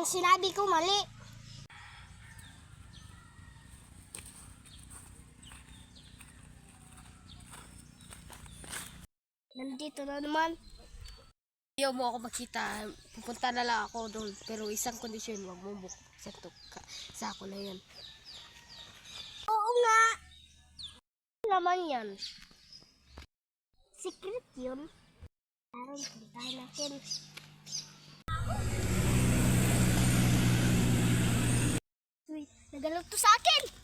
Ang sinabi ko mali. Nandito na naman. Ayaw mo ako makita, pupunta na lang ako doon. Pero isang kondisyon, wag mo sa ako na yan. Oo nga. Laman yan. Secret yun. Parang puntahan natin. Uy, nagalog to sa akin.